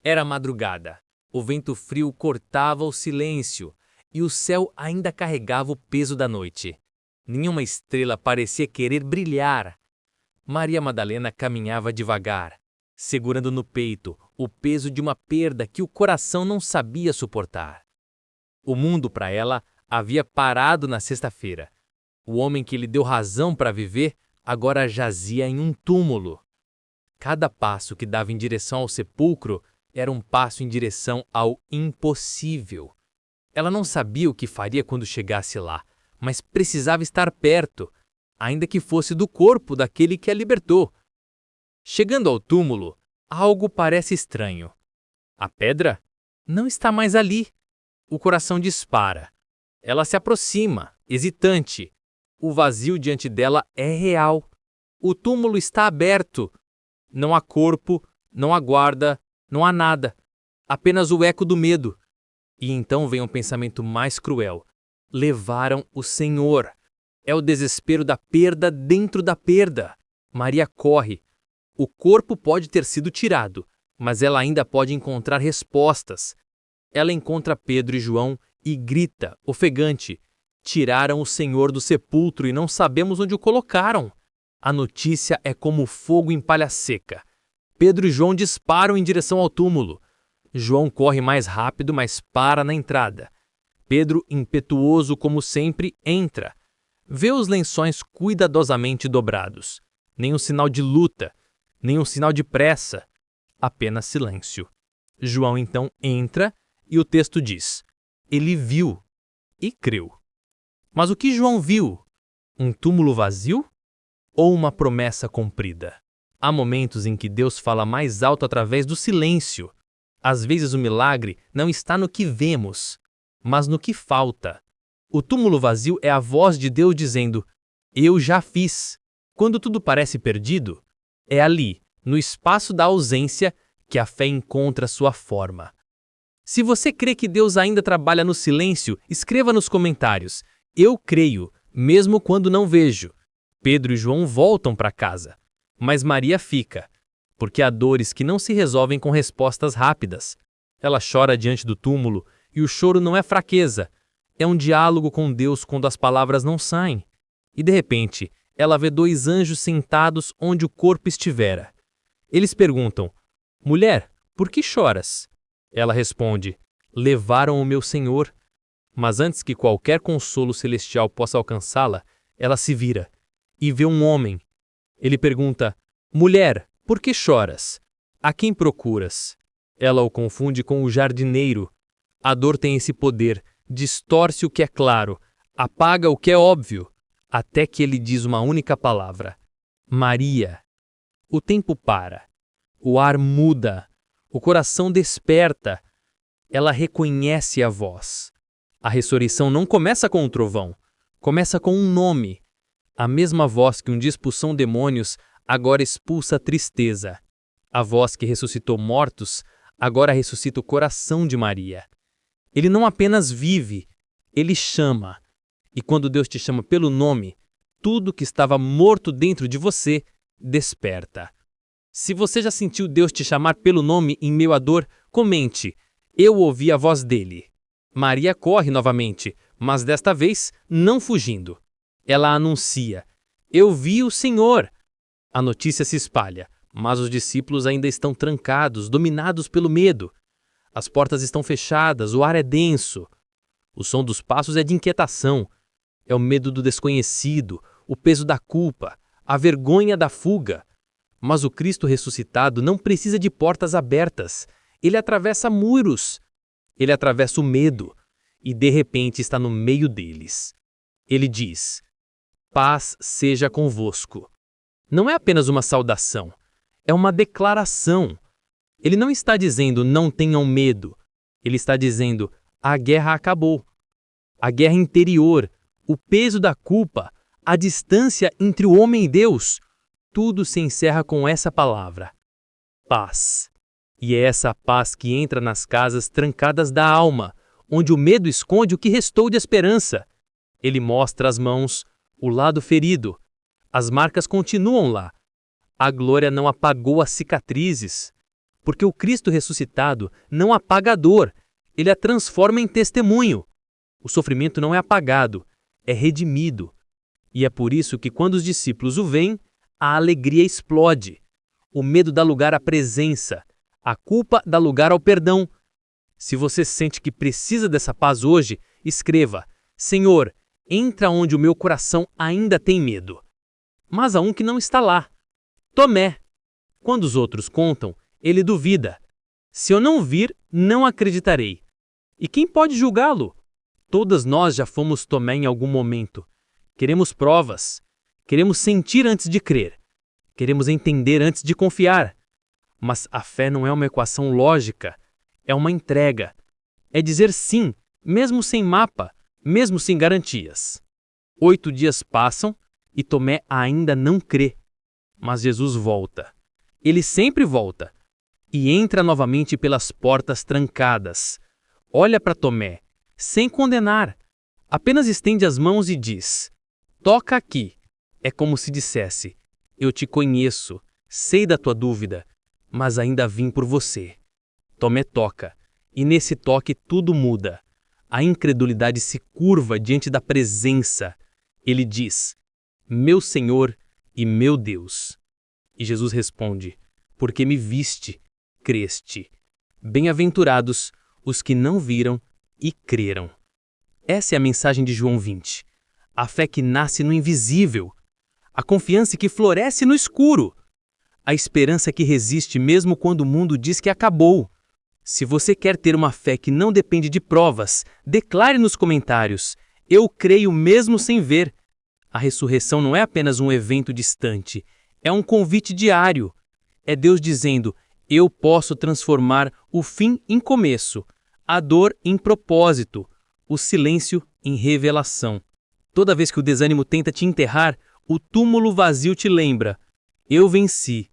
Era madrugada. O vento frio cortava o silêncio e o céu ainda carregava o peso da noite. Nenhuma estrela parecia querer brilhar. Maria Madalena caminhava devagar, segurando no peito o peso de uma perda que o coração não sabia suportar. O mundo para ela havia parado na sexta-feira. O homem que lhe deu razão para viver agora jazia em um túmulo. Cada passo que dava em direção ao sepulcro era um passo em direção ao impossível. Ela não sabia o que faria quando chegasse lá, mas precisava estar perto, ainda que fosse do corpo daquele que a libertou. Chegando ao túmulo, algo parece estranho. A pedra não está mais ali. O coração dispara. Ela se aproxima, hesitante. O vazio diante dela é real. O túmulo está aberto. Não há corpo, não há guarda, não há nada. Apenas o eco do medo. E então vem um pensamento mais cruel. Levaram o Senhor. É o desespero da perda dentro da perda. Maria corre. O corpo pode ter sido tirado, mas ela ainda pode encontrar respostas. Ela encontra Pedro e João e grita, ofegante: tiraram o Senhor do sepulcro e não sabemos onde o colocaram. A notícia é como fogo em palha seca. Pedro e João disparam em direção ao túmulo. João corre mais rápido, mas para na entrada. Pedro, impetuoso como sempre, entra. Vê os lençóis cuidadosamente dobrados. Nenhum sinal de luta, nenhum sinal de pressa. Apenas silêncio. João então entra e o texto diz: ele viu e creu. Mas o que João viu? Um túmulo vazio? Ou uma promessa cumprida? Há momentos em que Deus fala mais alto através do silêncio. Às vezes o milagre não está no que vemos, mas no que falta. O túmulo vazio é a voz de Deus dizendo: eu já fiz. Quando tudo parece perdido, é ali, no espaço da ausência, que a fé encontra sua forma. Se você crê que Deus ainda trabalha no silêncio, escreva nos comentários: eu creio, mesmo quando não vejo. Pedro e João voltam para casa, mas Maria fica, porque há dores que não se resolvem com respostas rápidas. Ela chora diante do túmulo, e o choro não é fraqueza, é um diálogo com Deus quando as palavras não saem. E de repente, ela vê dois anjos sentados onde o corpo estivera. Eles perguntam: mulher, por que choras? Ela responde: levaram o meu Senhor. Mas antes que qualquer consolo celestial possa alcançá-la, ela se vira e vê um homem. Ele pergunta: mulher, por que choras? A quem procuras? Ela o confunde com o jardineiro. A dor tem esse poder, distorce o que é claro, apaga o que é óbvio, até que ele diz uma única palavra: Maria. O tempo para. O ar muda. O coração desperta. Ela reconhece a voz. A ressurreição não começa com um trovão, começa com um nome. A mesma voz que um dia expulsou demônios, agora expulsa a tristeza. A voz que ressuscitou mortos, agora ressuscita o coração de Maria. Ele não apenas vive, ele chama. E quando Deus te chama pelo nome, tudo que estava morto dentro de você desperta. Se você já sentiu Deus te chamar pelo nome em meio à dor, comente: eu ouvi a voz dele. Maria corre novamente, mas desta vez não fugindo. Ela anuncia: eu vi o Senhor. A notícia se espalha, mas os discípulos ainda estão trancados, dominados pelo medo. As portas estão fechadas, o ar é denso. O som dos passos é de inquietação. É o medo do desconhecido, o peso da culpa, a vergonha da fuga. Mas o Cristo ressuscitado não precisa de portas abertas. Ele atravessa muros. Ele atravessa o medo e de repente está no meio deles. Ele diz: paz seja convosco. Não é apenas uma saudação, é uma declaração. Ele não está dizendo não tenham medo. Ele está dizendo: a guerra acabou. A guerra interior, o peso da culpa, a distância entre o homem e Deus, tudo se encerra com essa palavra: paz. E é essa paz que entra nas casas trancadas da alma, onde o medo esconde o que restou de esperança. Ele mostra as mãos, o lado ferido. As marcas continuam lá. A glória não apagou as cicatrizes. porque o Cristo ressuscitado não apaga a dor, ele a transforma em testemunho. O sofrimento não é apagado, é redimido. E é por isso que quando os discípulos o veem, a alegria explode. O medo dá lugar à presença, a culpa dá lugar ao perdão. Se você sente que precisa dessa paz hoje, escreva: Senhor, entra onde o meu coração ainda tem medo. Mas há um que não está lá. Tomé. Quando os outros contam, ele duvida. Se eu não vir, não acreditarei. E quem pode julgá-lo? Todas nós já fomos Tomé em algum momento. Queremos provas. Queremos sentir antes de crer. Queremos entender antes de confiar. Mas a fé não é uma equação lógica. É uma entrega. É dizer sim, mesmo sem mapa, mesmo sem garantias. 8 dias passam e Tomé ainda não crê. Mas Jesus volta. Ele sempre volta. E entra novamente pelas portas trancadas. Olha para Tomé, sem condenar. Apenas estende as mãos e diz: toca aqui. É como se dissesse: eu te conheço, sei da tua dúvida, mas ainda vim por você. Tomé toca, e nesse toque tudo muda. A incredulidade se curva diante da presença. Ele diz: meu Senhor e meu Deus. E Jesus responde: porque me viste, creste. Bem-aventurados os que não viram e creram. Essa é a mensagem de João 20. A fé que nasce no invisível. A confiança que floresce no escuro. A esperança que resiste mesmo quando o mundo diz que acabou. Se você quer ter uma fé que não depende de provas, declare nos comentários: eu creio mesmo sem ver. A ressurreição não é apenas um evento distante, é um convite diário. É Deus dizendo: eu posso transformar o fim em começo, a dor em propósito, o silêncio em revelação. Toda vez que o desânimo tenta te enterrar, o túmulo vazio te lembra: eu venci.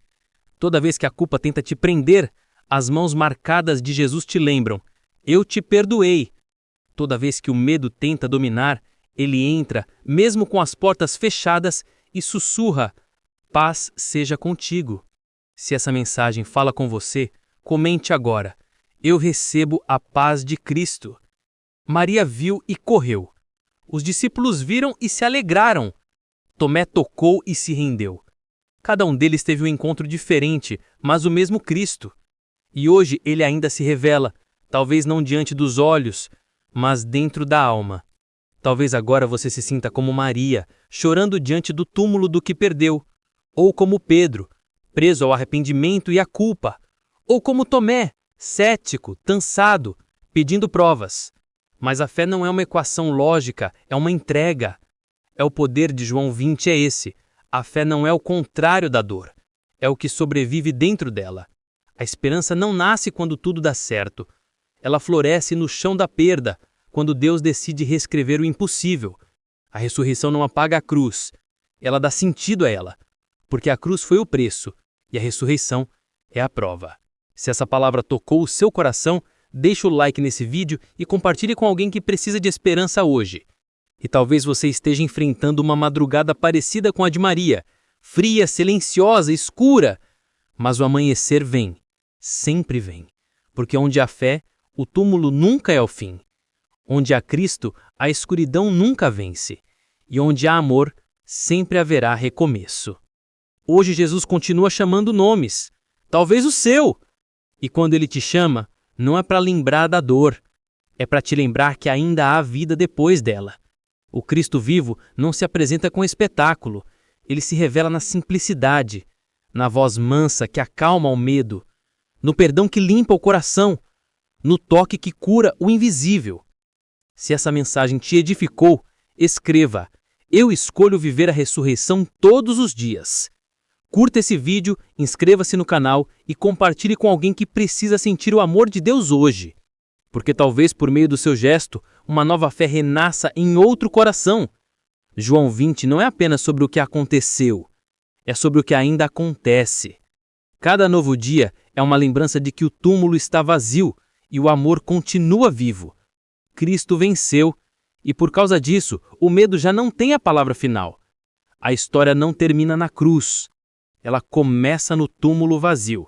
Toda vez que a culpa tenta te prender, as mãos marcadas de Jesus te lembram: eu te perdoei. Toda vez que o medo tenta dominar, ele entra, mesmo com as portas fechadas, e sussurra: paz seja contigo. Se essa mensagem fala com você, comente agora: eu recebo a paz de Cristo. Maria viu e correu. Os discípulos viram e se alegraram. Tomé tocou e se rendeu. Cada um deles teve um encontro diferente, mas o mesmo Cristo. E hoje ele ainda se revela, talvez não diante dos olhos, mas dentro da alma. Talvez agora você se sinta como Maria, chorando diante do túmulo do que perdeu, ou como Pedro, preso ao arrependimento e à culpa, ou como Tomé, cético, cansado, pedindo provas. Mas a fé não é uma equação lógica, é uma entrega. É o poder de João 20 é esse. A fé não é o contrário da dor, é o que sobrevive dentro dela. A esperança não nasce quando tudo dá certo. Ela floresce no chão da perda, quando Deus decide reescrever o impossível. A ressurreição não apaga a cruz, ela dá sentido a ela, porque a cruz foi o preço e a ressurreição é a prova. Se essa palavra tocou o seu coração, deixe o like nesse vídeo e compartilhe com alguém que precisa de esperança hoje. E talvez você esteja enfrentando uma madrugada parecida com a de Maria, fria, silenciosa, escura, mas o amanhecer vem, sempre vem, porque onde há fé, o túmulo nunca é o fim. Onde há Cristo, a escuridão nunca vence. E onde há amor, sempre haverá recomeço. Hoje Jesus continua chamando nomes, talvez o seu. E quando ele te chama, não é para lembrar da dor, é para te lembrar que ainda há vida depois dela. O Cristo vivo não se apresenta com espetáculo, ele se revela na simplicidade, na voz mansa que acalma o medo, no perdão que limpa o coração, no toque que cura o invisível. Se essa mensagem te edificou, escreva: eu escolho viver a ressurreição todos os dias. Curta esse vídeo, inscreva-se no canal e compartilhe com alguém que precisa sentir o amor de Deus hoje. Porque talvez por meio do seu gesto, uma nova fé renasça em outro coração. João 20 não é apenas sobre o que aconteceu, é sobre o que ainda acontece. Cada novo dia é uma lembrança de que o túmulo está vazio e o amor continua vivo. Cristo venceu, e por causa disso, o medo já não tem a palavra final. A história não termina na cruz. Ela começa no túmulo vazio.